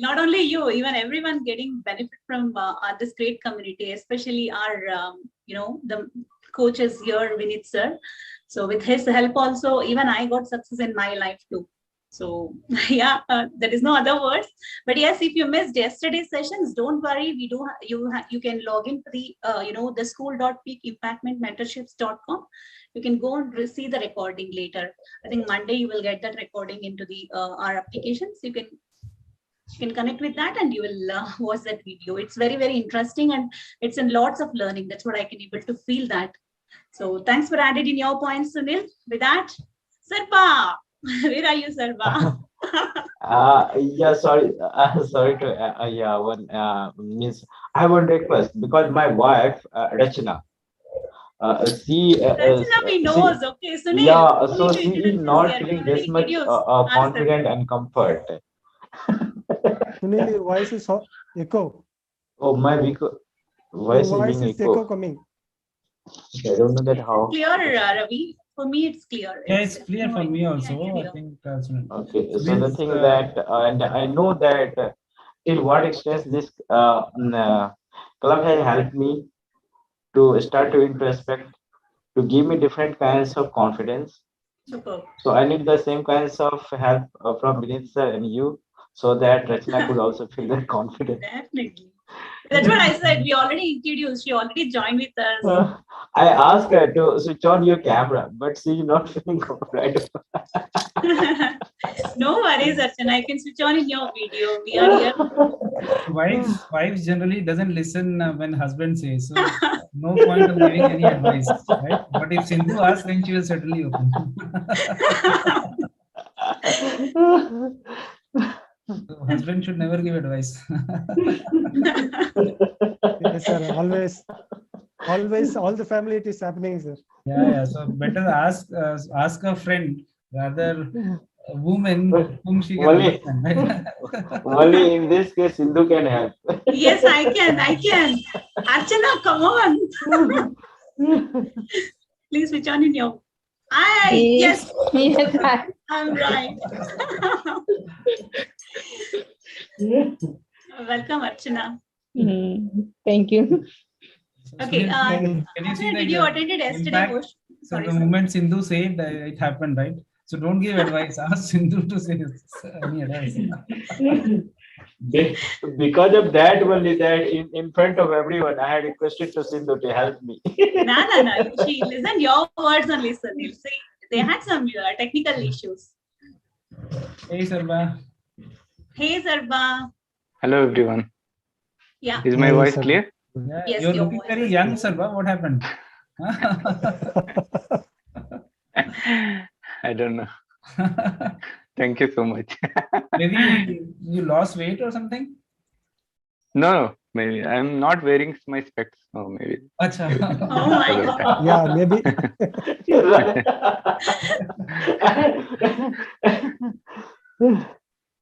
not only you, even everyone getting benefit from this great community, especially our, the coaches here, Vinit sir. So with his help also, even I got success in my life too. So yeah, there is no other words. But yes, if you missed yesterday's sessions, don't worry. We do you can log into the the school.peakimpactmentorships.com. You can go and see the recording later. I think Monday you will get that recording into the our applications. You can connect with that and you will watch that video. It's very, very interesting and it's in lots of learning. That's what I can able to feel that. So thanks for adding in your points, Sunil. With that, Sarba, where are you, Sarba? Yeah, sorry, sorry to, yeah, one means I have one request because my wife, Rachna, Rachana, we knows. Okay, Sunil, yeah, no so need to she is introduce this not here. We feeling already this much introduced our confident Sarba. and comfort. Sunil, your voice is echo. Oh, my Your voice is voice being is echo echo. coming. I don't know that Is it how. clear, Ravi? For me, it's clear. Yeah, it's clear No for me echo. Yeah, I can also. I hear. think Okay, so the means thing that, and I know that till what extent this club has helped me to start to introspect, to give me different kinds of confidence. Superb. So I need the same kinds of help from Vinith sir and you, so that Rachna could also feel that confidence. Definitely. That's what I said. We already introduced. She already joined with us. I asked her to switch on your camera, but she's not feeling confident. No worries, Archana. I can switch on in your video. We are here. wives generally doesn't listen when husband says, so no point of giving any advice, right? But if Sindhu asks, then she will certainly open. So husband should never give advice. Yes, sir. Always, all the family it is happening, sir. Yeah. So better ask a friend rather a woman whom she can Only, understand. only in this case, Sindhu can help. Yes, I can. Archana, come on. Please switch on in your. Yes, Yes. I'm right. Welcome, Archana. Thank you. Okay. Can you see Archana, the did you attend yesterday? impact? So the moment Sindhu said, it happened, right? So don't give advice. Ask Sindhu to say any advice. Because of that only, that in front of everyone, I had requested to Sindhu to help me. No. She listened your words and listen. See, they had some technical issues. Hey, Sarba. Hey, Sarba. Hello, everyone. Yeah. Is my Hi, voice sir. clear? Yeah, Yes, you're your looking voice very is young, clear. Sarba. What happened? I don't know. Thank you so much. Maybe you lost weight or something? No, maybe I'm not wearing my specs. Oh, maybe. Acha. Oh my God. Yeah, maybe.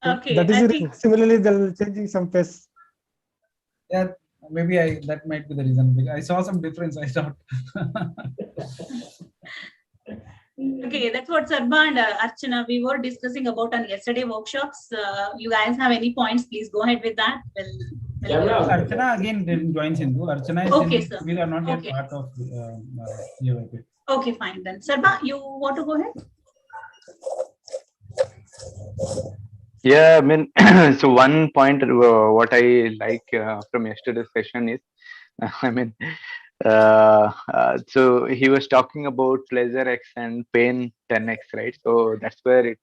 Okay, That is I it. think Similarly, they're changing some face. Yeah, maybe that might be the reason. I saw some difference. I thought. okay, that's what Sarba and Archana we were discussing about on yesterday workshops. You guys have any points? Please go ahead with that. Archana again didn't join Sindhu. Archana is Okay, Sindhu. sir. We are not yet Okay. part of UIP. Okay, fine then. Sarba, you want to go ahead? Yeah, I mean, so one point what I like from yesterday's session is, I mean, so he was talking about pleasure X and pain 10X, right? So that's where it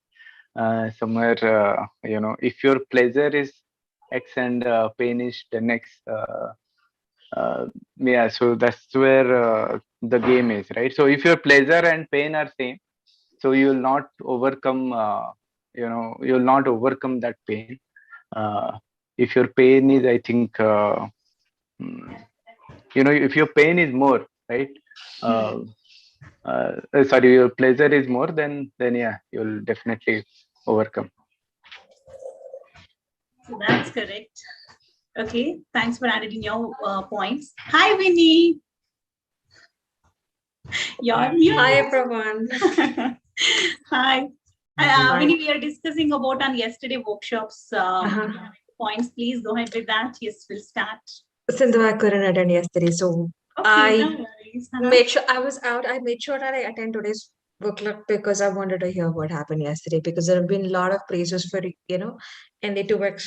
somewhere, if your pleasure is X and pain is 10X, yeah, so that's where the game is, right? So if your pleasure and pain are same, so you will not overcome, you will not overcome that pain. If your pain is, I think, if your pain is more, right? Sorry, your pleasure is more, then yeah, you'll definitely overcome. So that's correct. Okay, thanks for adding your points. Hi, Winnie. You're mute. Hi, everyone. Hi. Winnie, we are discussing about on yesterday workshops. points. Please go ahead with that. Yes, we'll start. Sindhu, I couldn't attend yesterday, so Okay, no I worries. made sure I was out. I made sure that I attend today's book club because I wanted to hear what happened yesterday, because there have been a lot of praises for, in the 2X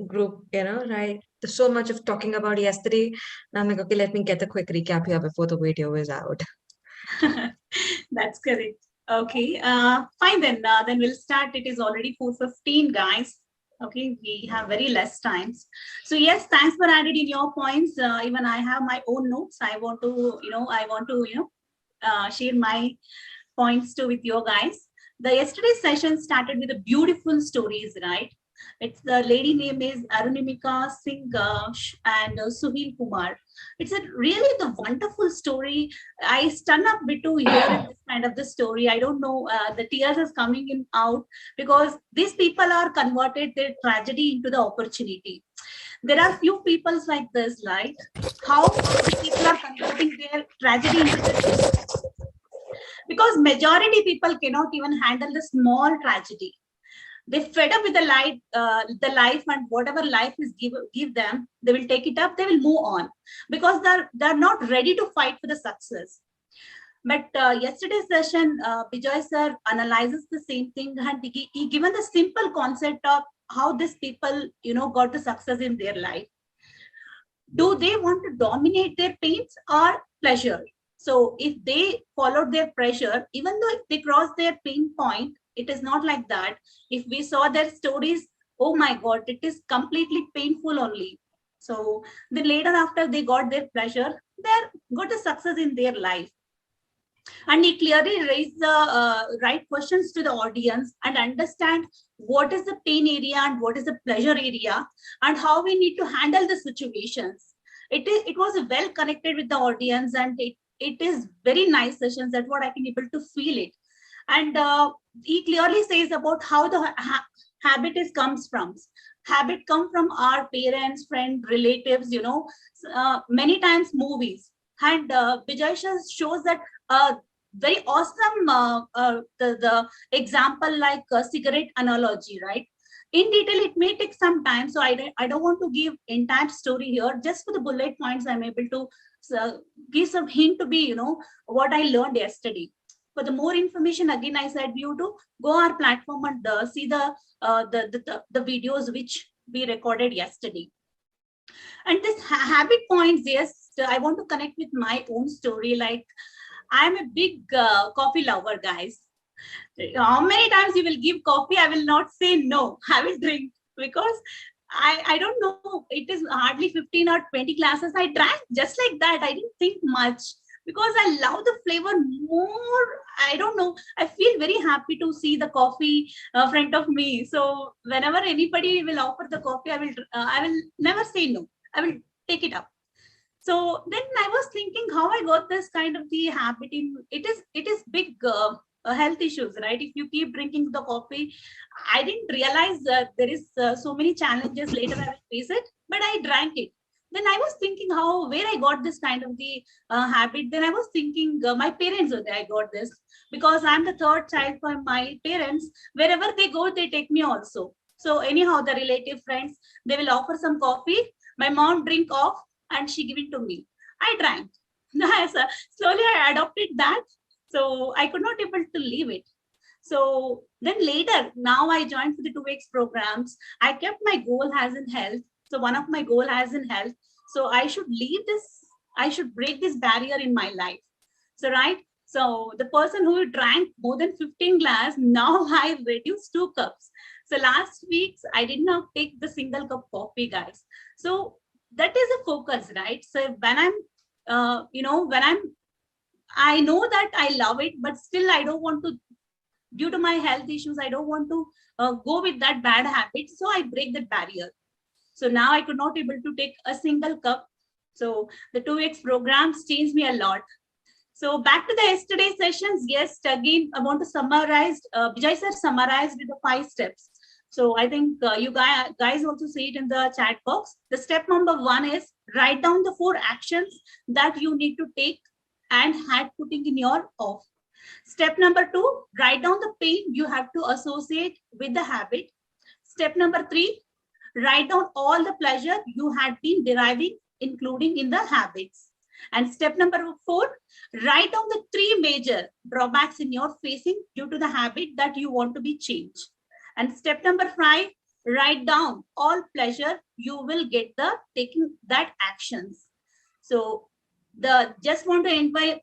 group, right? There's so much of talking about yesterday. And I'm like, okay, let me get a quick recap here before the video is out. That's correct. Okay, fine then. Then we'll start. It is already 4:15, guys. Okay, we have very less times. So yes, thanks for adding in your points. Even I have my own notes. I want to, share my points too with you guys. The yesterday's session started with a beautiful stories, right? It's the lady name is Arunimika Singh and Suhil Kumar. It's a really the wonderful story. I stun up bit to hear this kind of the story. I don't know, the tears is coming in out because these people are converted their tragedy into the opportunity. There are few people like this, right? How people are converting their tragedy into the, because majority people cannot even handle the small tragedy. They fed up with the life, and whatever life is give them, they will take it up, they will move on because they're not ready to fight for the success. But yesterday's session, Bijoy sir analyzes the same thing, and he given the simple concept of how these people, got the success in their life. Do they want to dominate their pains or pleasure? So if they followed their pressure, even though if they cross their pain point, it is not like that. If we saw their stories, oh my God, it is completely painful only. So then later after they got their pleasure, they got a success in their life. And he clearly raised the right questions to the audience and understand what is the pain area and what is the pleasure area and how we need to handle the situations. It was well connected with the audience, and it is very nice sessions. That's what I can able to feel it. And he clearly says about how the habit comes from. Habit come from our parents, friends, relatives, many times movies. And Vijay shows that very awesome the example like cigarette analogy, right? In detail, it may take some time, so I don't want to give entire story here. Just for the bullet points, I'm able to give some hint to be, what I learned yesterday. For the more information, again, I said you to go our platform and see the videos which we recorded yesterday. And this habit points, yes, I want to connect with my own story. Like, I'm a big coffee lover, guys. How many times you will give coffee? I will not say no. I will drink because I don't know. It is hardly 15 or 20 glasses. I drank just like that. I didn't think much because I love the flavor more. I don't know. I feel very happy to see the coffee in front of me. So whenever anybody will offer the coffee, I will never say no. I will take it up. So then I was thinking how I got this kind of the habit in it is big health issues, right? If you keep drinking the coffee, I didn't realize that there is so many challenges later I will face it, but I drank it. Then I was thinking where I got this kind of the habit. Then I was thinking my parents were there. I got this because I'm the third child for my parents. Wherever they go, they take me also. So anyhow, the relative friends, they will offer some coffee. My mom drink off and she give it to me. I drank. Slowly I adopted that. So I could not able to leave it. So then later, now I joined for the 2X programs. I kept my goal as in health. So one of my goal as in health. So I should leave this. I should break this barrier in my life. So right. So the person who drank more than 15 glass, now I reduced 2 cups. So last week I did not take the single cup coffee, guys. So that is a focus, right? So when I'm, I know that I love it, but still I don't want to, due to my health issues, I don't want to go with that bad habit. So I break that barrier. So now I could not able to take a single cup. So the 2X programs changed me a lot. So back to the yesterday sessions. Yes, again, I want to summarize. Vijay sir summarized with the 5 steps. So I think you guys also see it in the chat box. The step number 1 is write down the 4 actions that you need to take and had putting in your off. Step number 2, write down the pain you have to associate with the habit. Step number 3, write down all the pleasure you had been deriving, including in the habits. And step number 4, write down the 3 major drawbacks in your facing due to the habit that you want to be changed. And step number 5, write down all pleasure you will get the taking that actions. So just want to end with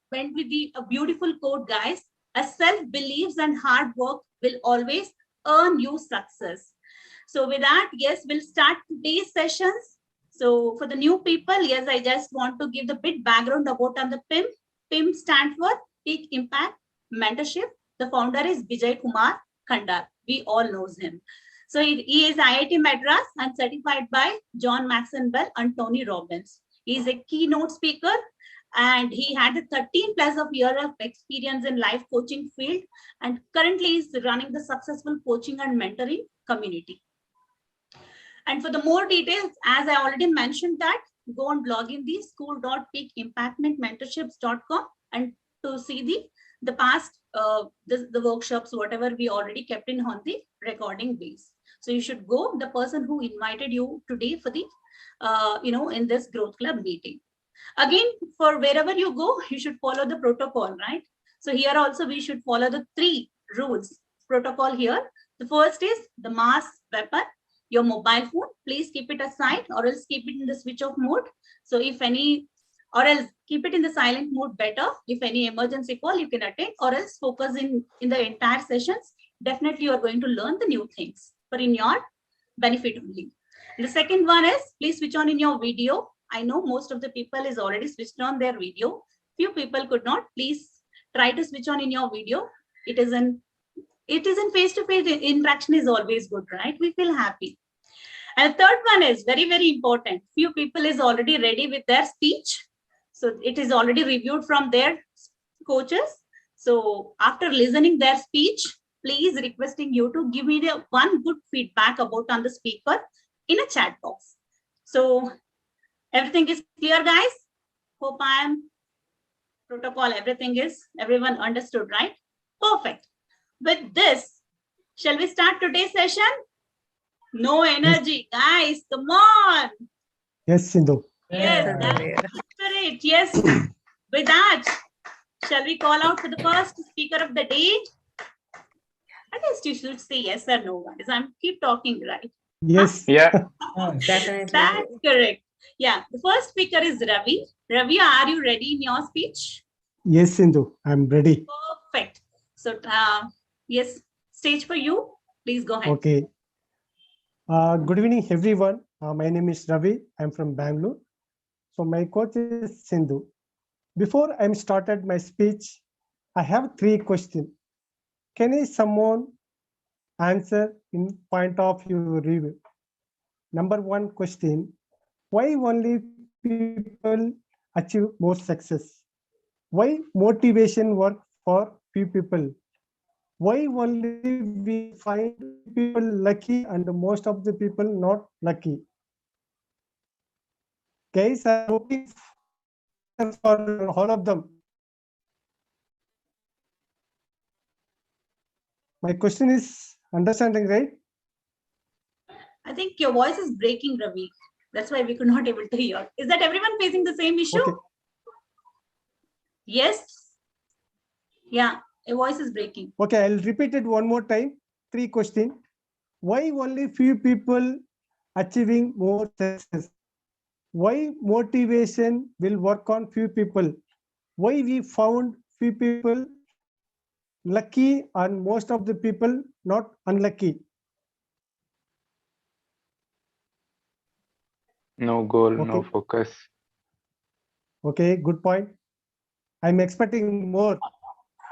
a beautiful quote, guys. A self-beliefs and hard work will always earn you success. So with that, yes, we'll start today's sessions. So for the new people, yes, I just want to give the bit background about on the PIM. PIM stands for Peak Impact Mentorship. The founder is Vijay Kumar Khandar. We all knows him. So he is IIT Madras and certified by John Maxwell and Tony Robbins. He is a keynote speaker and he had a 13 plus of year of experience in life coaching field and currently is running the successful coaching and mentoring community. And for the more details, as I already mentioned that, go and log in the school.peakimpactmentorships.com and to see the past the workshops, whatever we already kept in on the recording base. So you should go, the person who invited you today for the, in this growth club meeting. Again, for wherever you go, you should follow the protocol, right? So here also we should follow the 3 rules protocol here. The first is the mass weapon, your mobile phone. Please keep it aside or else keep it in the switch off mode. So if any, or else keep it in the silent mode better. If any emergency call, you can attend or else focus in the entire sessions. Definitely you are going to learn the new things for in your benefit only. The second one is please switch on in your video. I know most of the people is already switched on their video. Few people could not. Please try to switch on in your video. It is in face-to-face interaction is always good, right? We feel happy. And the third one is very, very important. Few people is already ready with their speech. So it is already reviewed from their coaches. So after listening their speech, please requesting you to give me the one good feedback about on the speaker in a chat box. So everything is clear, guys? Hope I am protocol, everyone understood, right? Perfect. With this, shall we start today's session? No energy, guys, come on. Yes, Sindhu. Yes, that's the spirit. Yes. With that, shall we call out for the first speaker of the day? I guess you should say yes or no, guys. I'm keep talking, right? Yes. Yeah. Definitely. That's correct. Yeah, the first speaker is Ravi. Ravi, are you ready in your speech? Yes, Sindhu. I'm ready. Perfect. So, yes, stage for you. Please go ahead. Okay. Good evening, everyone. My name is Ravi. I'm from Bangalore. So my coach is Sindhu. Before I started my speech, I have 3 questions. Can someone answer in point of view review? Number 1 question, why only people achieve more success? Why motivation work for few people? Why only we find people lucky and most of the people not lucky? Guys, I'm looking for all of them. My question is understanding, right? I think your voice is breaking, Ravi. That's why we could not able to hear. Is that everyone facing the same issue? Okay. Yes. Yeah, your voice is breaking. Okay, I'll repeat it one more time. 3 questions. Why only few people achieving more success? Why motivation will work on few people? Why we found few people lucky and most of the people not unlucky? No goal, no Okay. focus. Okay, good point. I'm expecting more.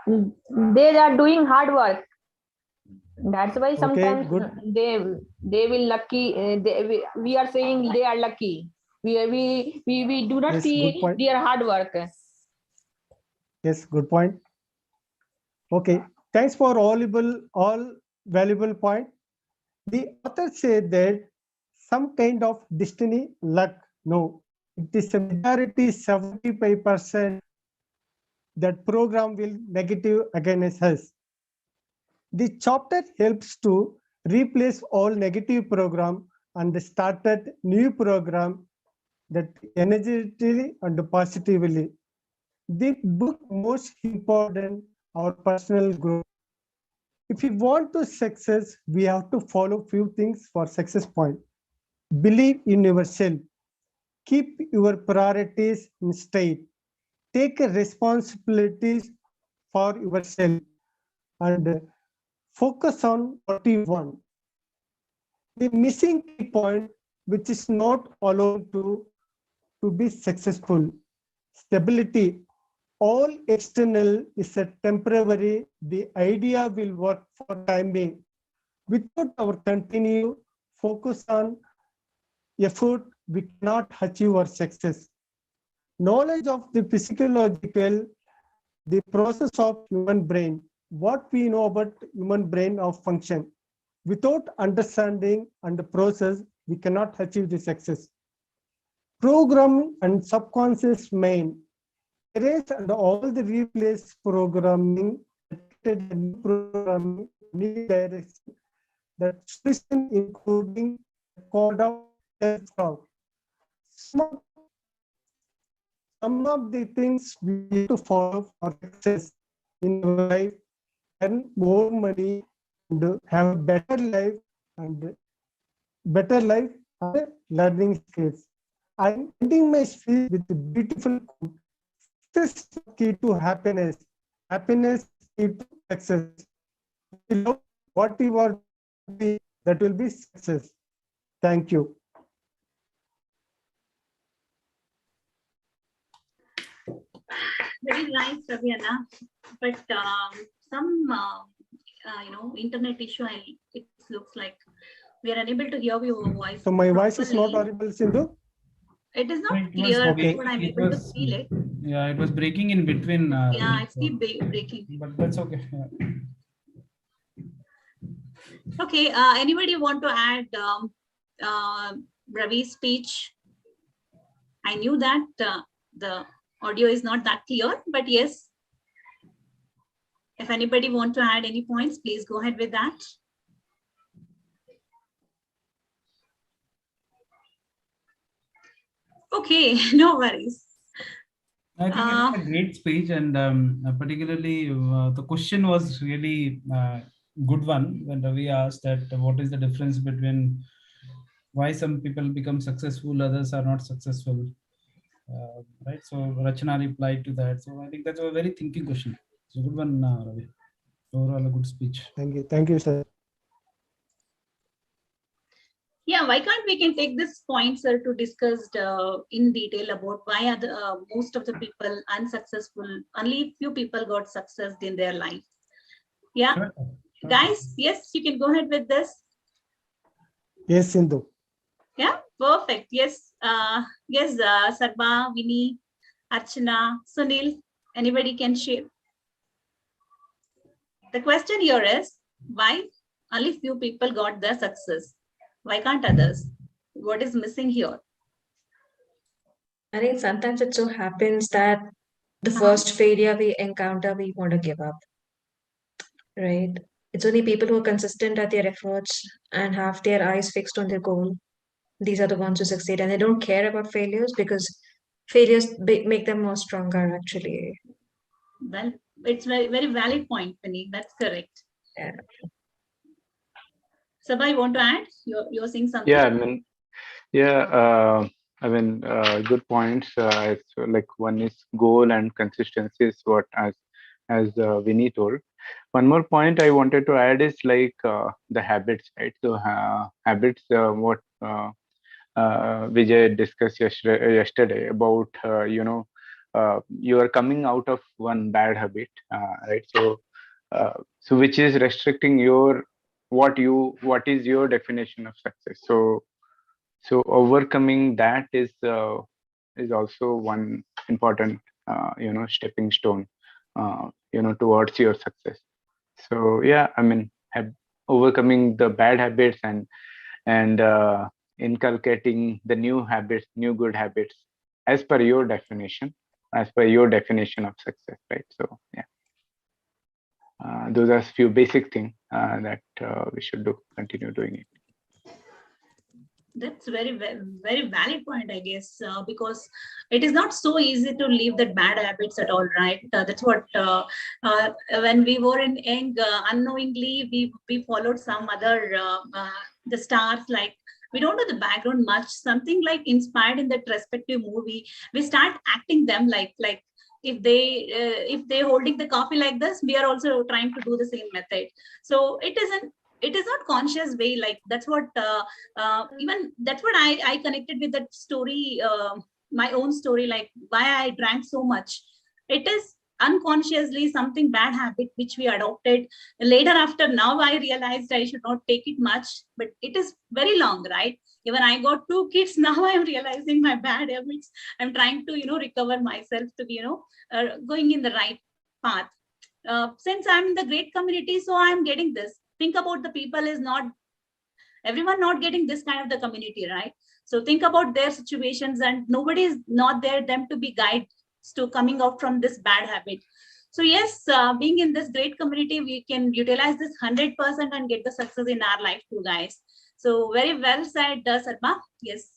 They are doing hard work. That's why sometimes good. they will lucky. We are saying they are lucky. We do not Yes, good see point. their hard work. Yes, good point. Okay, thanks for all valuable point. The author said that some kind of destiny, luck. No, it is a majority 75% that program will negative against us. The chapter helps to replace all negative program and started new program that energetically and positively. The book most important our personal growth. If you want to success, we have to follow few things for success point. Believe in yourself. Keep your priorities in state. Take responsibilities for yourself and focus on what you want. The missing key point, which is not allowed to be successful. Stability. All external is a temporary. The idea will work for time being. Without our continue focus on effort, we cannot achieve our success. Knowledge of the physiological, the process of human brain, what we know about human brain of function. Without understanding and the process, we cannot achieve the success. Programming and subconscious mind. Erase and all the replace programming, programming, new direction. That solution including code of self-talk. Some of the things we need to follow for success in our life, earn more money, and have a better life and learning skills. I'm ending my speech with a beautiful quote. Success is key to happiness. Happiness is key to success. If you love what you are doing, that will be success. Thank you. Very nice, Raviana. But some internet issue. It looks like we are unable to hear your voice. So my voice is not properly. audible, Sindhu? It is not It was clear, okay. but I'm It able to was- feel it. Yeah, it was breaking in between. Yeah, Ravi, it's keep breaking. but that's okay. Yeah. Okay, anybody want to add Ravi's speech? I knew that the audio is not that clear, but yes, if anybody want to add any points, please go ahead with that. Okay, no worries. I think it's a great speech, and particularly the question was really good one when Ravi asked that what is the difference between why some people become successful, others are not successful, right? So Rachana replied to that. So I think that's a very thinking question. It's a good one, Ravi. Overall, a good speech. Thank you, sir. Yeah, why can't we can take this point, sir, to discuss in detail about why are the, most of the people unsuccessful, only few people got success in their life. Yeah, Sure. guys, yes, you can go ahead with this. Yes, Sindhu. Yeah, perfect. Yes, yes, Sarba, Vinny, Archana, Sunil, anybody can share. The question here is why only few people got the success? Why can't others? What is missing here? I think sometimes it so happens that the first failure we encounter, we want to give up, right? It's only people who are consistent at their efforts and have their eyes fixed on their goal. These are the ones who succeed, and they don't care about failures because failures make them more stronger, actually. Well, it's very, very valid point, Penny. That's correct. Yeah. Sabha, you want to add? You're saying something? Yeah, good points. It's like one is goal and consistency is what as Vinny told. One more point I wanted to add is like the habits, right? So habits, what Vijay discussed yesterday about you are coming out of one bad habit, right? So which is restricting your what is your definition of success? So overcoming that is also one important stepping stone towards your success. So yeah, I mean, overcoming the bad habits and inculcating the new habits, new good habits as per your definition of success, right? So yeah, those are few basic things that we should continue doing it. That's very valid point, I guess, because it is not so easy to leave that bad habits at all, right? That's what when we were in young, unknowingly we followed some other the stars, like we don't know the background much. Something like inspired in that respective movie, we start acting them like if they holding the coffee like this, we are also trying to do the same method. So it is not conscious way, like that's what even that's what I connected with that story, my own story, like why I drank so much. It is unconsciously something bad habit which we adopted later. After now I realized I should not take it much, but it is very long, right? Even I got 2 kids now, I am realizing my bad habits. I'm trying to recover myself to be going in the right path. Since I'm in the great community, so I'm getting this. Think about the people is not everyone not getting this kind of the community, right? So think about their situations, and nobody is not there them to be guides to coming out from this bad habit. So yes, being in this great community, we can utilize this 100% and get the success in our life too, guys. So very well said, Sarma. Yes.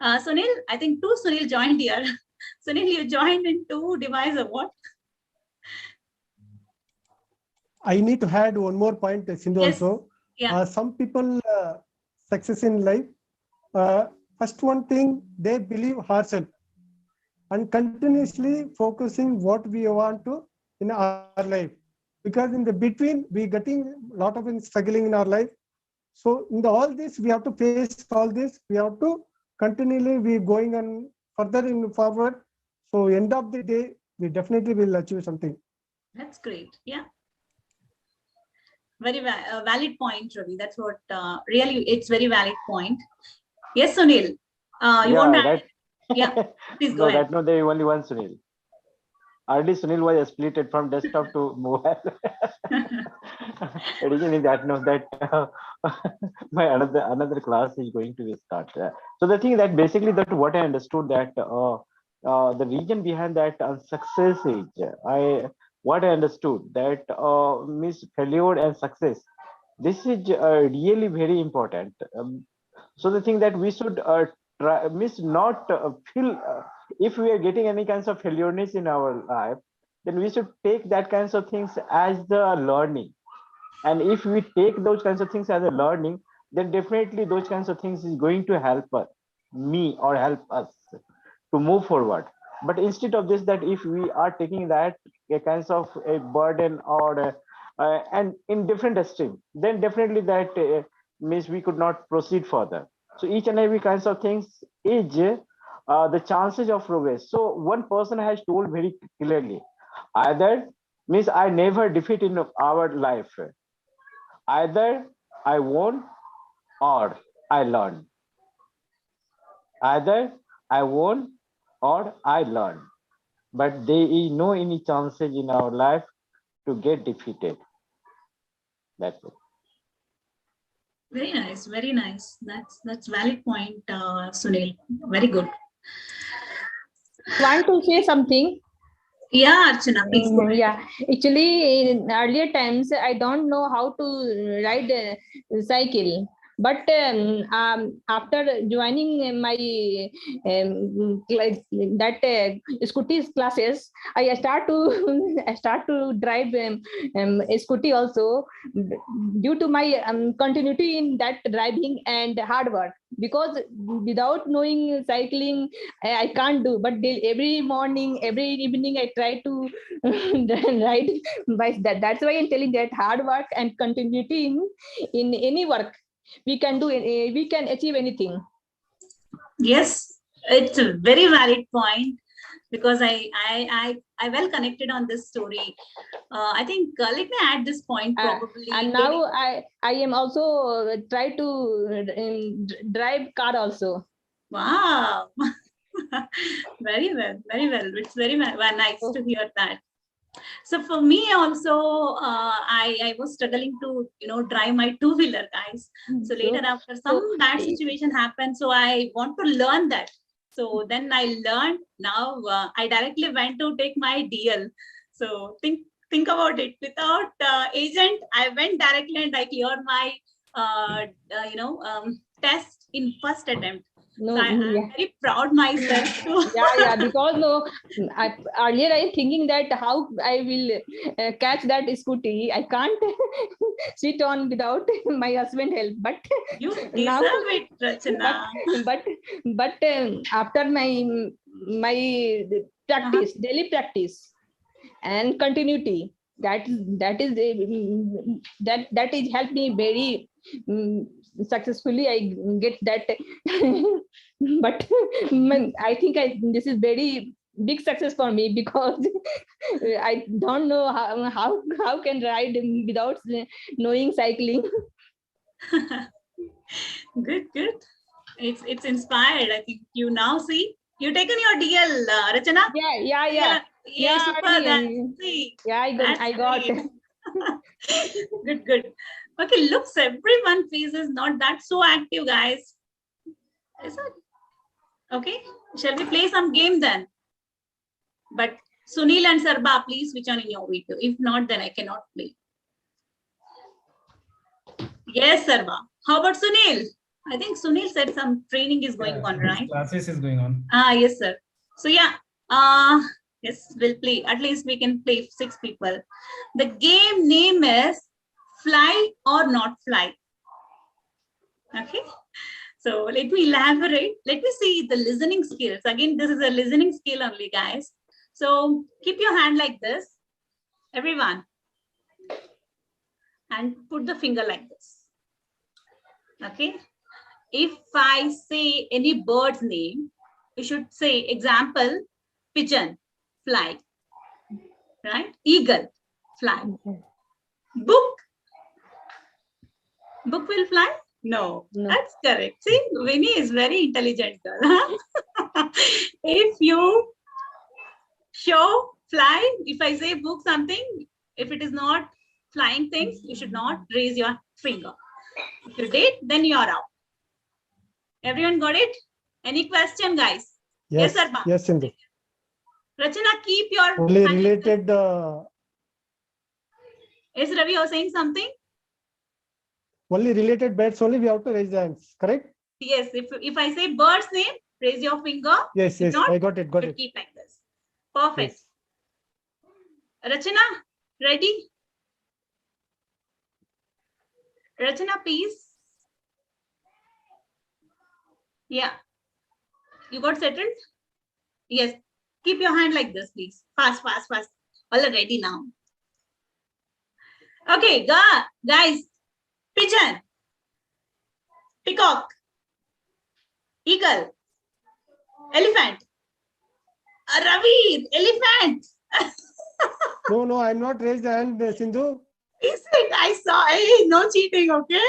Sunil, I think two Sunil joined here. Sunil, you joined in 2 device or what? I need to add one more point, Sindhu, Yes. also. Yeah. Some people success in life. First one thing, they believe ourselves and continuously focusing what we want to in our life. Because in the between, we getting a lot of struggling in our life. So in all this, we have to face all this. We have to continually be going and further in forward. So end of the day, we definitely will achieve something. That's great. Yeah. Very valid point, Ravi. That's what really, it's very valid point. Yes, Sunil. You want to add? Yeah, please go ahead. No, there is only one Sunil. Early Sunil was split from desktop to mobile. Additionally, that knows that my another class is going to start. So the thing that basically that what I understood that the reason behind that success is what I understood that means failure and success. This is really very important. So the thing that we should try means not feel if we are getting any kinds of failureness in our life, then we should take that kinds of things as the learning. And if we take those kinds of things as a learning, then definitely those kinds of things is going to help us, me or help us to move forward. But instead of this, that if we are taking that a kinds of a burden or and in different extreme, then definitely that means we could not proceed further. So each and every kinds of things is the chances of progress. So one person has told very clearly, either means I never defeat in our life. Either I won or I learn. Either I won or I learn. But there is no any chances in our life to get defeated. That's it. Very nice, very nice. That's valid point, Sunil. Very good. Want to say something? Yeah, Archana, please go ahead. Yeah, actually, in earlier times, I don't know how to ride a cycle. But after joining my scooty classes, I start to drive a scooty also due to my continuity in that driving and hard work. Because without knowing cycling, I can't do. But every morning, every evening, I try to ride by that. That's why I'm telling that hard work and continuity in any work, we can do. We can achieve anything. Yes, it's a very valid point, because I well connected on this story. I think let me add this point probably. And now I am also try to drive car also. Wow. Very well, very well. It's very nice to hear that. So for me also, I was struggling to drive my 2-wheeler, guys. So later, after some bad situation happened, so I want to learn that. So then I learned. Now I directly went to take my DL. So think about it. Without agent, I went directly and I cleared my test. in first attempt. No, So I'm yeah. very proud myself to Yeah, because no, earlier I thinking that how I will catch that scooty. I can't sit on without my husband help. But you now, deserve it, Rachana. but after my practice, daily practice and continuity, that is helped me very successfully. I get that. But I think this is very big success for me, because I don't know how can ride without knowing cycling. Good, good. It's inspired. I think you now see you taken your DL, Rachana. Yeah, Super. already, See, yeah, I got. great. Good, good. Okay, looks everyone face is not that so active, guys. Is it? Okay, shall we play some game then? But Sunil and Sarba, please switch on in your video. If not, then I cannot play. Yes, Sarba. How about Sunil? I think Sunil said some training is going on, right? Classes is going on. Yes, sir. So yeah, yes, we'll play. At least we can play 6 people. The game name is Fly or Not Fly. Okay. So let me elaborate. Let me see the listening skills. Again, this is a listening skill only, guys. So keep your hand like this, everyone, and put the finger like this. Okay. If I say any bird's name, you should say, example, pigeon, fly, right? Eagle, fly. Book will fly? No, that's correct. See, Winnie is very intelligent girl. Huh? If you show fly, if I say book something, if it is not flying things, you should not raise your finger. If you did, then you are out. Everyone got it? Any question, guys? Yes, Yes, Sarma. yes, Sindhu. Rachana, keep your Only related. Is Ravi or saying something? Only related bets only we have to raise the hands, correct? Yes, if I say bird's name, raise your finger. Yes, yes, not, I got it, got it. Keep like this. Perfect. Yes. Rachana, ready? Rachana, please. Yeah. You got settled? Yes. Keep your hand like this, please. Fast, fast, fast. All are ready now. Okay, guys. Pigeon. Peacock. Eagle. Elephant. Ravi, elephant. No, I'm not raised the hand, Sindhu. Is it? I saw. Hey, no cheating, okay?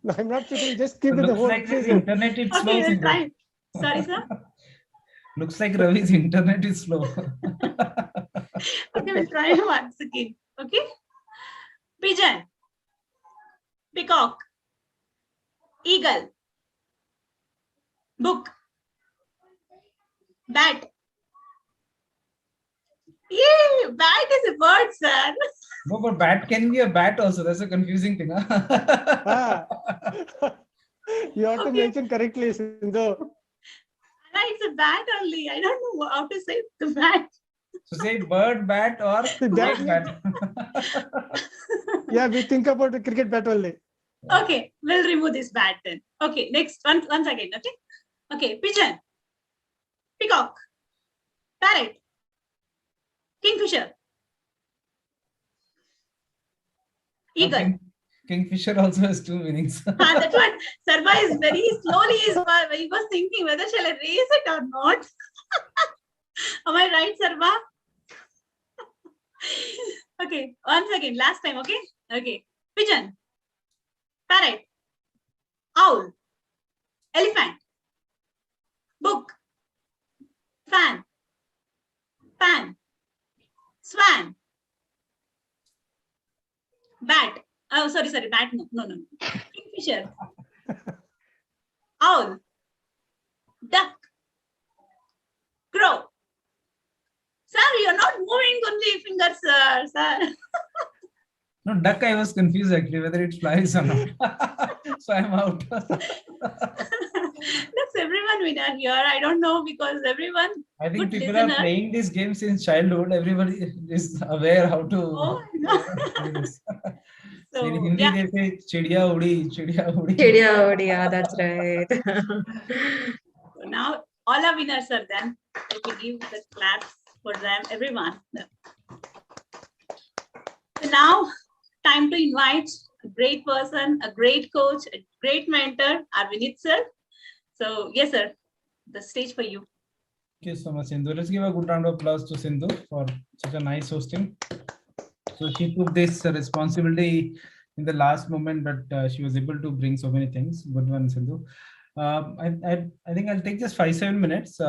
No, I'm not cheating. Just keep So it the whole. like his internet is slow. Okay, that's fine. Sorry, sir. Looks like Ravi's internet is slow. Okay, we'll try once again. Okay. Pigeon. Peacock. Eagle. Book. Bat. Yay! Bat is a bird, sir. No, but bat can be a bat also. That's a confusing thing. Huh? You have to mention correctly, Sindhu. It's a bat only. I don't know how to say the bat. So say bird, bat, or cricket bat. Yeah, we think about the cricket bat only. Okay, we'll remove this bat then. Okay, next once again. Okay. Okay, pigeon. Peacock. Parrot. Kingfisher. Eagle. Kingfisher also has 2 meanings. That's what Sarba is very slowly. He was thinking whether shall I raise it or not. Am I right, Sarba? Okay, once again, last time, okay? Okay. Pigeon. Parrot. Owl. Elephant. Book. Fan. Pan. Swan. Bat. Oh, sorry, bat. No. Kingfisher. Owl. Duck. Crow. Sir, you're not moving only fingers, sir. No, duck, I was confused actually whether it flies or not. So I'm out. That's everyone winner here. I don't know because everyone. I think good people listener. are playing this game since childhood. Everybody is aware how to play this. So in Hindi, they say chidiya udi, chidiya udi. Chidiya udi, yeah, that's right. So now all are winners are them. Let me give the claps for them, everyone. So now, time to invite a great person, a great coach, a great mentor, Arvind sir. So yes, sir, the stage for you. Thank you so much, Sindhu. Let's give a good round of applause to Sindhu for such a nice hosting. So she took this responsibility in the last moment, but she was able to bring so many things. Good one, Sindhu. I think I'll take just 5-7 minutes.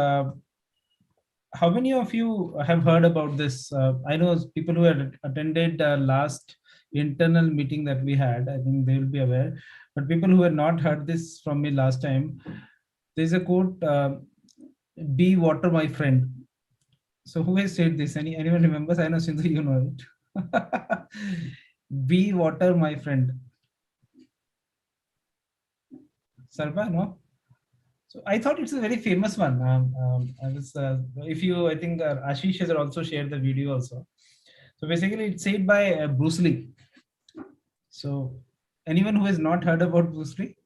How many of you have heard about this? I know people who had attended last internal meeting that we had, I think they will be aware. But people who had not heard this from me last time, there's a quote, be water, my friend. So who has said this? Anyone remembers? I know, Sindhu, you know it. Be water, my friend. Sarba, no? So I thought it's a very famous one. I think Ashish has also shared the video also. So basically it's said by Bruce Lee. So anyone who has not heard about Bruce Lee?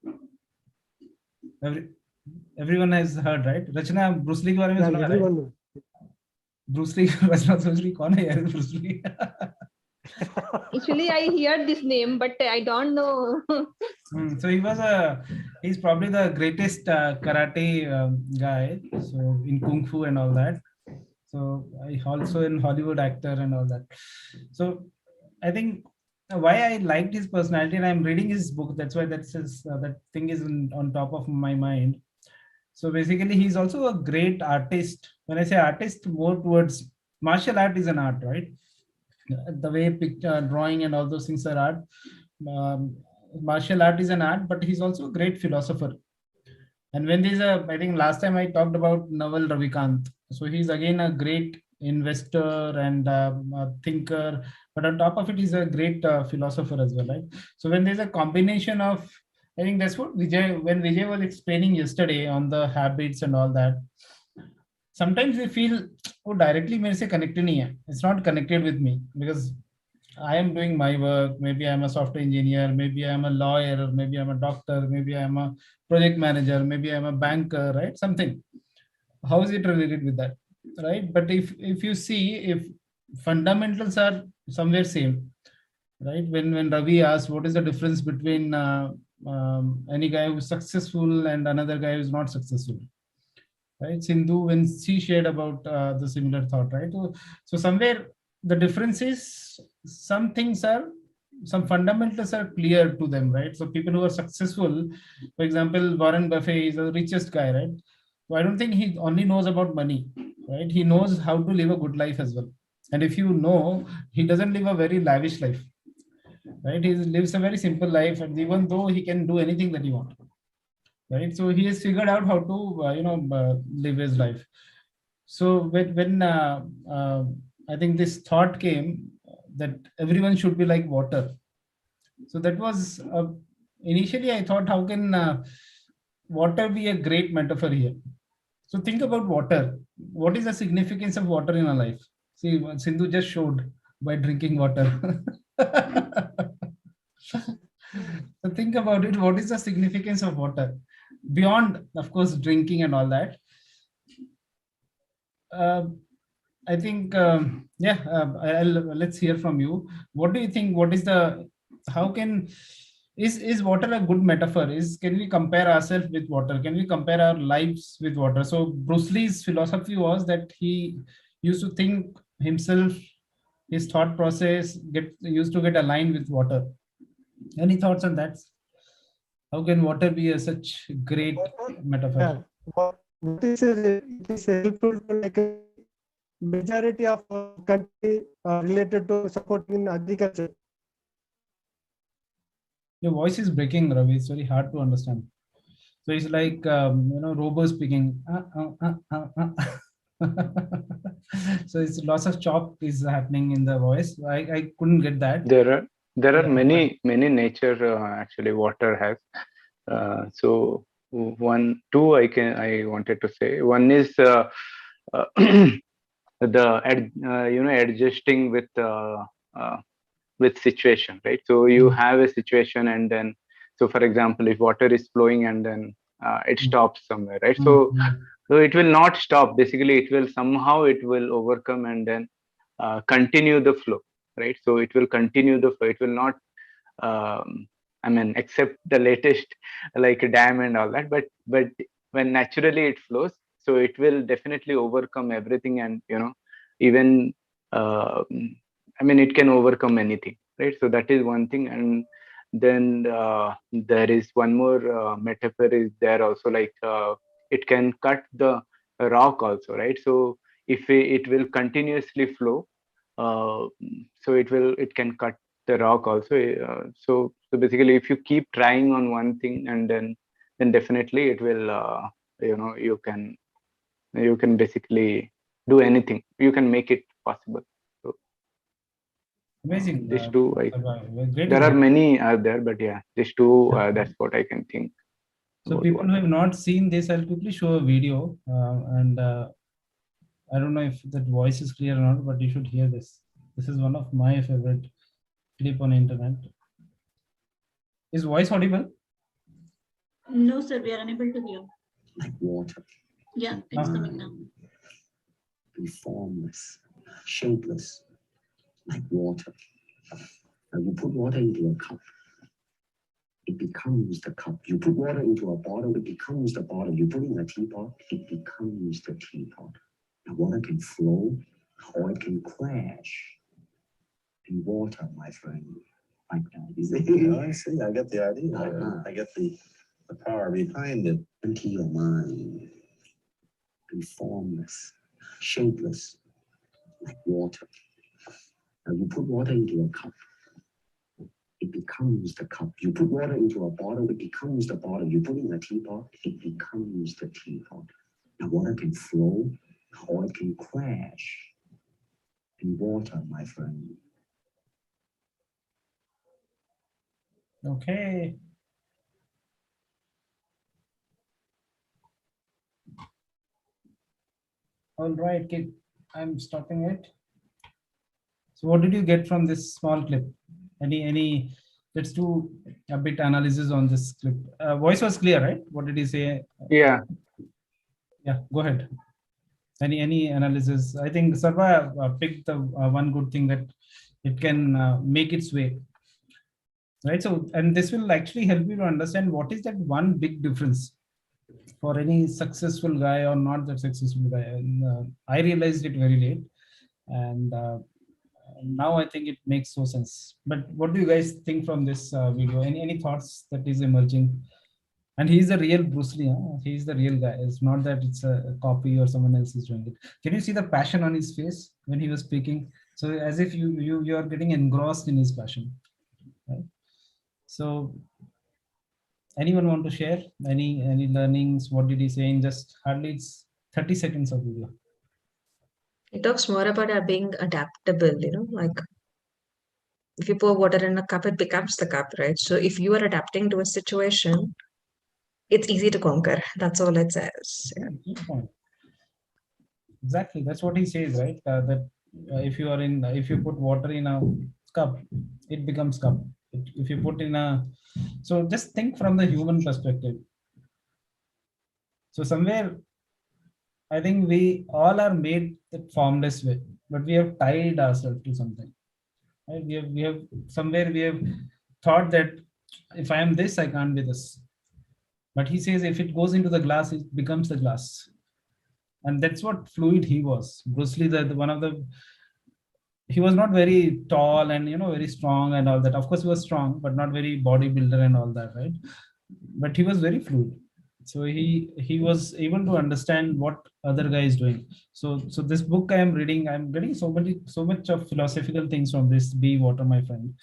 Everyone has heard, right? Rachna, Bruce Lee के बारे में सुना है, right? Bruce Lee, Rachna, Bruce Lee कौन है यार Bruce Lee? Actually, I heard this name, but I don't know. So he's probably the greatest karate guy. So in Kung Fu and all that. So also in Hollywood actor and all that. So I think why I liked his personality, and I'm reading his book. That's why that thing is on top of my mind. So basically, he's also a great artist. When I say artist, more towards martial art is an art, right? The way picture, drawing, and all those things are art. Martial art is an art, but he's also a great philosopher. And when I think last time I talked about Naval Ravikant. So he's again a great investor and a thinker, but on top of it, he's a great philosopher as well, right? So when there's a combination of, I think that's what when Vijay was explaining yesterday on the habits and all that, sometimes we feel, oh, directly mere se connected nahi hai. It's not connected with me because I am doing my work. Maybe I'm a software engineer, maybe I'm a lawyer, maybe I'm a doctor, maybe I'm a project manager, maybe I'm a banker, right? Something. How is it related with that, right? But if you see, if fundamentals are somewhere same, right? When Ravi asked what is the difference between any guy who's successful and another guy who's not successful, right? Sindhu, when she shared about the similar thought, right? So somewhere the difference is some fundamentals are clear to them, right? So people who are successful, for example, Warren Buffett is the richest guy, right? So I don't think he only knows about money, right? He knows how to live a good life as well. And if you know, he doesn't live a very lavish life, right? He lives a very simple life, and even though he can do anything that he wants, right? So he has figured out how to, live his life. So when I think this thought came that everyone should be like water. So that was initially I thought, how can water be a great metaphor here? So think about water. What is the significance of water in our life? See, Sindhu just showed by drinking water. So think about it. What is the significance of water? Beyond, of course, drinking and all that. I think, let's hear from you. What do you think? Is water a good metaphor? Can we compare ourselves with water? Can we compare our lives with water? So Bruce Lee's philosophy was that he used to think himself, his thought process used to get aligned with water. Any thoughts on that? How can water be such great metaphor? It is helpful to like a majority of country related to supporting agriculture. Your voice is breaking, Ravi. It's very hard to understand. So it's like robo speaking. So it's lots of chop is happening in the voice. I couldn't get that. There There are many nature actually water has. So two I wanted to say. One is adjusting with situation, right? So you have a situation, and then, so for example, if water is flowing and then it stops somewhere, right? So it will not stop. Basically, it will overcome and then continue the flow, right? So it will continue the flow. It will not except the latest like a dam and all that, but when naturally it flows, so it will definitely overcome everything, and even it can overcome anything, right? So that is one thing. And then there is one more metaphor is there also, like it can cut the rock also, right? So if it will continuously flow, so it can cut the rock also. So basically, if you keep trying on one thing, and then definitely it will you can basically do anything. You can make it possible. So amazing. these two, Great. there are many out there, but yeah, these two, that's what I can think. So people who have not seen this, I'll quickly show a video, and I don't know if that voice is clear or not, but you should hear this. This is one of my favorite clip on internet. Is voice audible? No, sir, we are unable to hear. Like water. Yeah, it's coming now. Be formless, shapeless, like water. Now you put water into a cup, it becomes the cup. You put water into a bottle, it becomes the bottle. You put it in a teapot, it becomes the teapot. Now water can flow or it can crash. And water, my friend, like that. Is it? I see. I get the idea. I get the power behind it. Into your mind. Be formless, shapeless, like water. Now you put water into a cup, it becomes the cup. You put water into a bottle, it becomes the bottle. You put it in a teapot, it becomes the teapot. Now water can flow or it can crash. And water, my friend. Okay. All right, kid. I'm stopping it. So what did you get from this small clip? Any let's do a bit analysis on this clip. Voice was clear, right? What did he say? Yeah. Yeah, go ahead. Any analysis? I think Sarva picked the one good thing, that it can make its way. Right. So, and this will actually help you to understand what is that one big difference for any successful guy or not that successful guy. And I realized it very late, and now I think it makes so sense. But what do you guys think from this video? Any thoughts that is emerging? And he's the real Bruce Lee. Huh? He's the real guy. It's not that it's a copy or someone else is doing it. Can you see the passion on his face when he was speaking? So as if you are getting engrossed in his passion. Right? So anyone want to share any learnings? What did he say in just hardly it's 30 seconds of video? It talks more about being adaptable, like if you pour water in a cup, it becomes the cup, right? So if you are adapting to a situation, it's easy to conquer. That's all it says. Yeah. Good point. Exactly, that's what he says, right? That if you put water in a cup, it becomes cup. If you put in so just think from the human perspective. So somewhere, I think we all are made that formless way, but we have tied ourselves to something. Right? We have thought that if I am this, I can't be this. But he says if it goes into the glass, it becomes the glass. And that's what fluid he was. Bruce Lee, he was not very tall and very strong and all that. Of course, he was strong, but not very bodybuilder and all that, right? But he was very fluid. So he was able to understand what other guy is doing. So this book I am reading, I'm getting so much of philosophical things from this. Be water, my friend.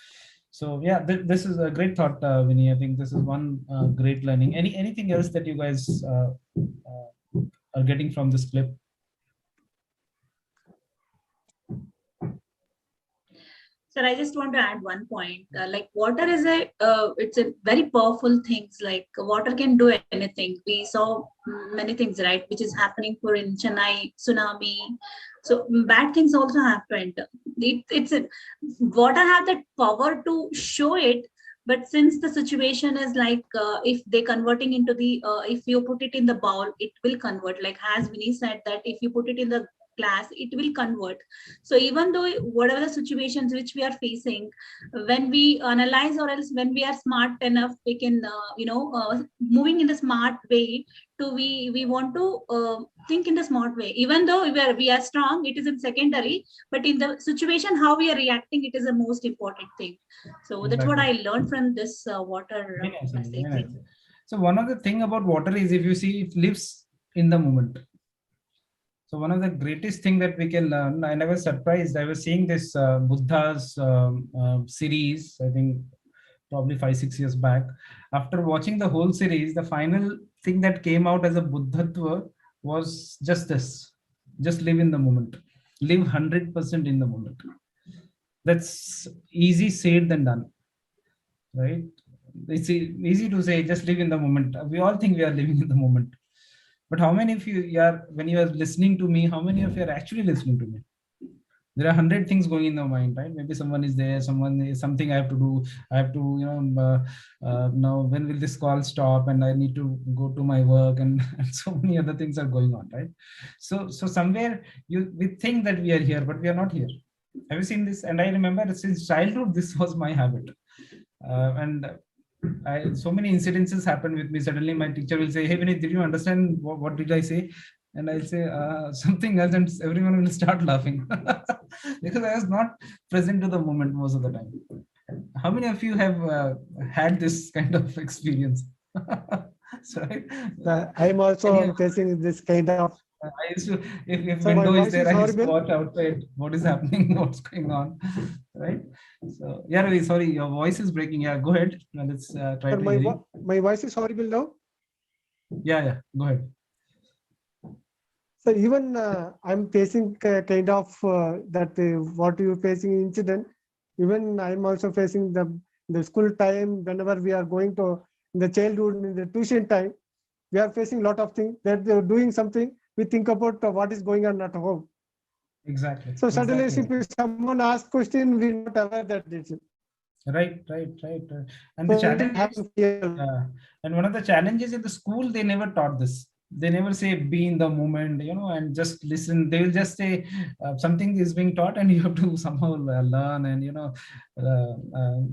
So yeah, this is a great thought, Vinny. I think this is one great learning. Anything else that you guys are getting from this clip? Sir, I just want to add one point. Like water is it's a very powerful things. Like water can do anything. We saw many things, right, which is happening for in Chennai tsunami. So bad things also happened. Water have that power to show it. But since the situation is like, if they converting into if you put it in the bowl, it will convert. Like as Vinny said that if you put it in the glass, it will convert. So even though whatever the situations which we are facing, when we analyze or else when we are smart enough, we can moving in the smart way to we want to think in the smart way. Even though we are strong, it is in secondary, but in the situation how we are reacting, it is the most important thing. So that's what I learned from this water message. So one of the thing about water is, if you see, it lives in the moment. So one of the greatest thing that we can learn, and I was surprised, I was seeing this Buddha's series, I think probably 5-6 years back. After watching the whole series, the final thing that came out as a Buddhatva was just this: just live in the moment, live 100% in the moment. That's easy said than done, right? It's easy to say just live in the moment. We all think we are living in the moment. But how many of you are, when you are listening to me, how many of you are actually listening to me? There are 100 things going in the mind, right? Maybe someone is there, someone is something I have to do. I have to, now when will this call stop? And I need to go to my work, and so many other things are going on, right? So somewhere we think that we are here, but we are not here. Have you seen this? And I remember since childhood, this was my habit. So many incidences happened with me. Suddenly my teacher will say, "Hey, Vinay, did you understand what did I say?" And I'll say something else, and everyone will start laughing because I was not present to the moment most of the time. How many of you have had this kind of experience? Sorry. I'm also facing this kind of. I used to, if window is there, I used to watch outside what is happening, what's going on, right? So yeah, Ravi, sorry, your voice is breaking. Yeah, go ahead. Let's try to hear you. My voice is horrible now. Yeah, go ahead. So even I'm facing kind of that what you facing incident. Even I'm also facing the school time. Whenever we are going to the childhood in the tuition time, we are facing a lot of things that they're doing something. We think about what is going on at home. Exactly. So suddenly, if someone asks question, we're not aware that it's right. And the challenge, and one of the challenges in the school, they never taught this. They never say be in the moment, and just listen. They will just say something is being taught, and you have to somehow learn, and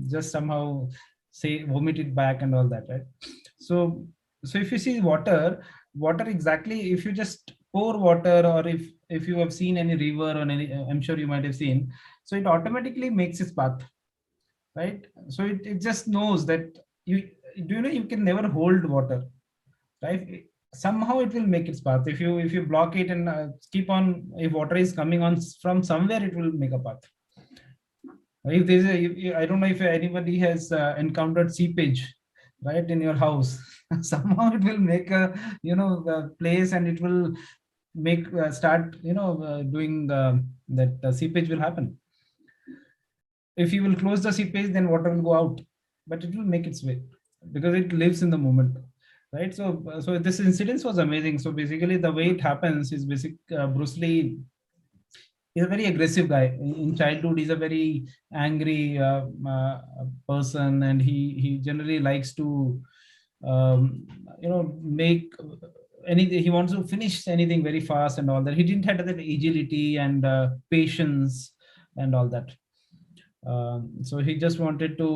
just somehow say vomit it back and all that, right? So if you see water exactly, if you just pour water, or if you have seen any river or any, I'm sure you might have seen, so it automatically makes its path, right? So it just knows that you can never hold water, right? Somehow it will make its path. If you block it and keep on, if water is coming on from somewhere, it will make a path. If there's I don't know if anybody has encountered seepage, right, in your house. Somehow it will make a place, and it will make start doing that seepage will happen. If you will close the seepage, then water will go out, but it will make its way because it lives in the moment, right? So this incident was amazing. So basically the way it happens is Bruce Lee is a very aggressive guy. In childhood, he's a very angry person, and he generally likes to make anything. He wants to finish anything very fast and all that. He didn't have that agility and patience and all that. So he just wanted to,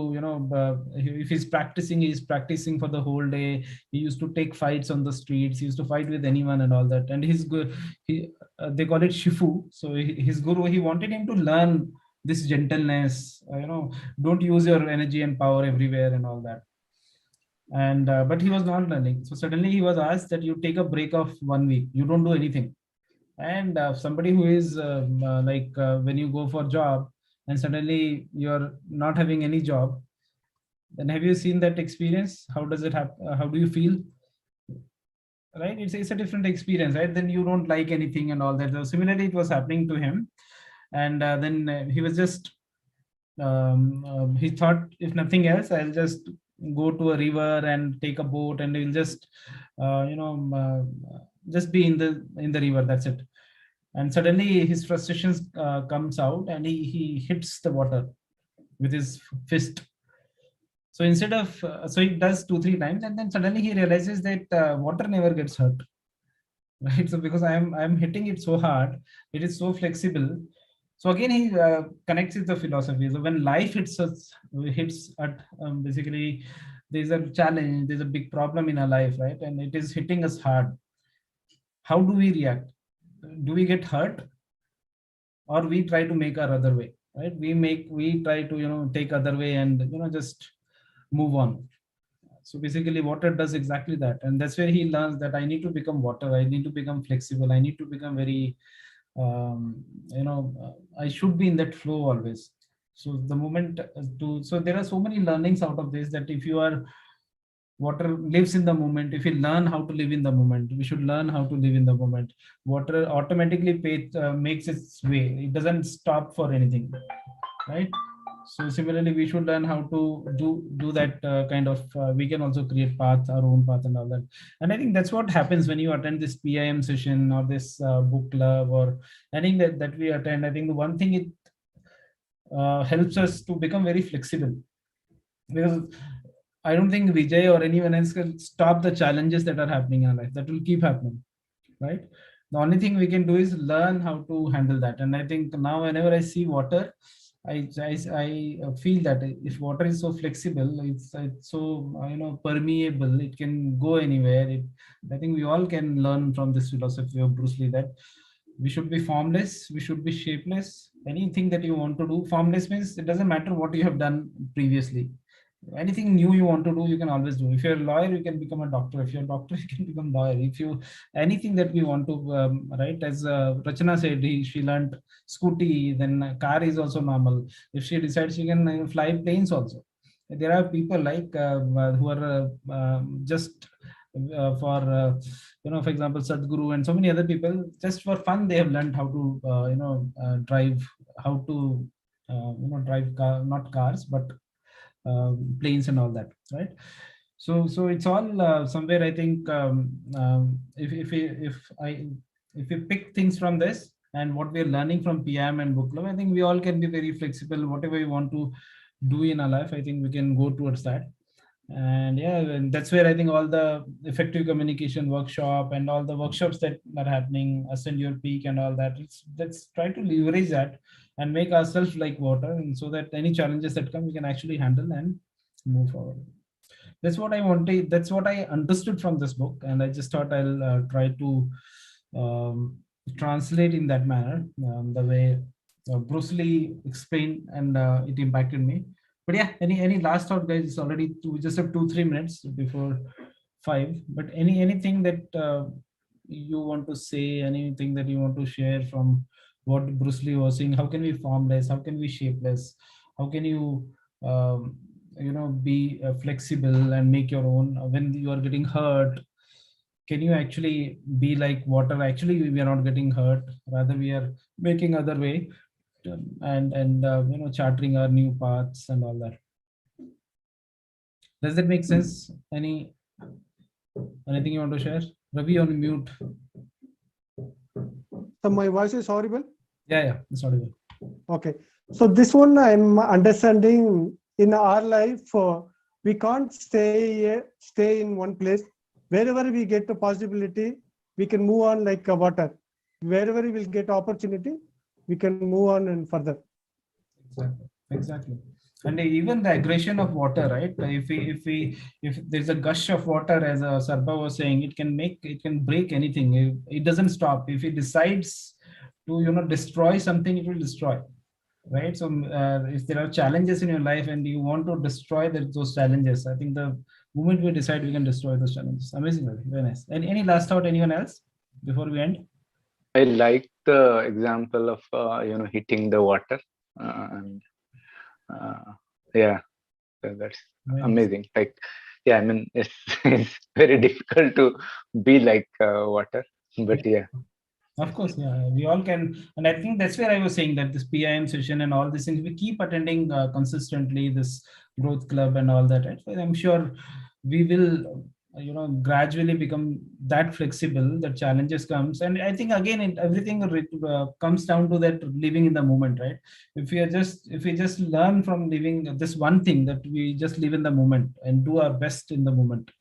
if he's practicing for the whole day. He used to take fights on the streets. He used to fight with anyone and all that. And his good, they call it Shifu. So his guru, he wanted him to learn this gentleness. Don't use your energy and power everywhere and all that. And but he was not learning. So suddenly he was asked that you take a break of 1 week. You don't do anything. And somebody who is when you go for job and suddenly you're not having any job, then have you seen that experience? How does it happen? How do you feel? Right? It's a different experience, right? Then you don't like anything and all that. So similarly, it was happening to him. And then he was just he thought, if nothing else, I'll just go to a river and take a boat, and we'll just just be in the river. That's it. And suddenly his frustrations comes out, and he hits the water with his fist. So instead of so he does 2-3 times, and then suddenly he realizes that water never gets hurt, right? So because I'm hitting it so hard, it is so flexible. So again, he connects with the philosophy. So when life hits us, hits at basically, there's a challenge, there's a big problem in our life, right? And it is hitting us hard. How do we react? Do we get hurt, or we try to make our other way, right? We try to take other way and just move on. So basically water does exactly that, and that's where he learns that I need to become water. I need to become flexible. I need to become very I should be in that flow always. So the moment so there are so many learnings out of this, that if you are water lives in the moment, if you learn how to live in the moment, we should learn how to live in the moment. Water automatically makes its way. It doesn't stop for anything, right? So similarly, we should learn how to do that kind of we can also create path, our own path and all that. And I think that's what happens when you attend this PIM session or this book club or anything that we attend. I think the one thing it helps us to become very flexible, because I don't think Vijay or anyone else can stop the challenges that are happening in our life. That will keep happening, right? The only thing we can do is learn how to handle that. And I think now whenever I see water, I feel that if water is so flexible, it's so permeable, it can go anywhere. I think we all can learn from this philosophy of Bruce Lee, that we should be formless, we should be shapeless. Anything that you want to do, formless means it doesn't matter what you have done previously. Anything new you want to do, you can always do. If you're a lawyer, you can become a doctor. If you're a doctor, you can become a lawyer. If you anything that we want to right, as Rachana said, she learned scooty, then car is also normal. If she decides, she can fly planes also. There are people like who are just for for example Sadhguru and so many other people, just for fun they have learned how to drive, how to drive not cars but planes and all that, right? So it's all somewhere, I think if we pick things from this and what we're learning from PM and book club, I think we all can be very flexible. Whatever we want to do in our life, I think we can go towards that. And yeah, and that's where I think all the effective communication workshop and all the workshops that are happening, Ascend Your Peak and all that, let's try to leverage that and make ourselves like water, and so that any challenges that come we can actually handle and move forward. That's what I wanted, that's what I understood from this book, and I just thought I'll try to translate in that manner, the way Bruce Lee explained, and it impacted me. But yeah, any last thought, guys? It's already we just have 2-3 minutes before 5. But anything that you want to say, anything that you want to share from what Bruce Lee was saying? How can we formless? How can we shapeless? How can you be flexible and make your own when you are getting hurt? Can you actually be like water? Actually, we are not getting hurt. Rather, we are making other way and charting our new paths and all that. Does that make sense? Anything you want to share? Ravi, on mute. So my voice is audible? Yeah, it's audible. Okay. So this one I'm understanding, in our life, we can't stay in one place. Wherever we get a possibility, we can move on like water. Wherever we will get opportunity, we can move on and further. Exactly. And even the aggression of water, right? If there's a gush of water, as Sarba was saying, it can break anything. It doesn't stop. If it decides to destroy something, it will destroy, right? So if there are challenges in your life and you want to destroy those challenges, I think the moment we decide, we can destroy those challenges. Amazing, very nice. And any last thought, anyone else before we end? I like the example of hitting the water, and yeah, that's amazing. Like, yeah, I mean, it's very difficult to be like water, but yeah. Of course, yeah, we all can. And I think that's where I was saying that this PIM session and all these things, we keep attending consistently, this growth club and all that. Right? So I'm sure we will, gradually become that flexible, that challenges comes. And I think again, everything comes down to that living in the moment, right? If we just learn from living this one thing, that we just live in the moment and do our best in the moment.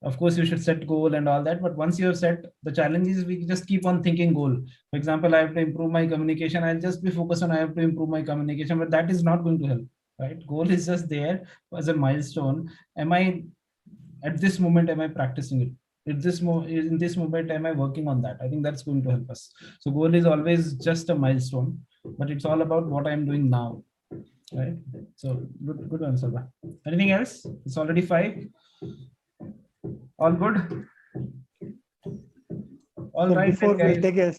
Of course, you should set goal and all that, but once you're set, the challenge is we just keep on thinking goal. For example, I have to improve my communication. I'll just be focused on I have to improve my communication, but that is not going to help, right? Goal is just there as a milestone. At this moment, am I practicing it? In this moment, am I working on that? I think that's going to help us. So goal is always just a milestone, but it's all about what I'm doing now, right? So good one, Sarva. Anything else? It's already 5. All good? All So right. before Then, we'll take a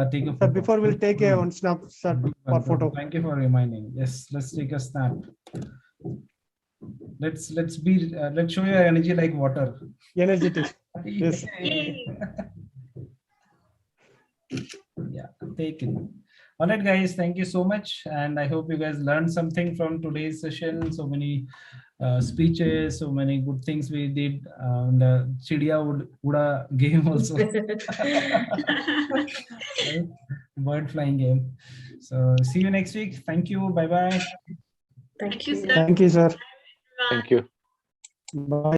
take a photo. before we'll take a one snapshot or photo. Thank you for reminding. Yes, let's take a snap. Let's show your energy like water. Energetic. Yes. Yeah, take it. All right, guys, thank you so much. And I hope you guys learned something from today's session. So many speeches, so many good things we did. And Chidiya Uda game also. Bird flying game. So see you next week. Thank you. Bye-bye. Thank you. sir. Thank you, sir. Thank you. Bye.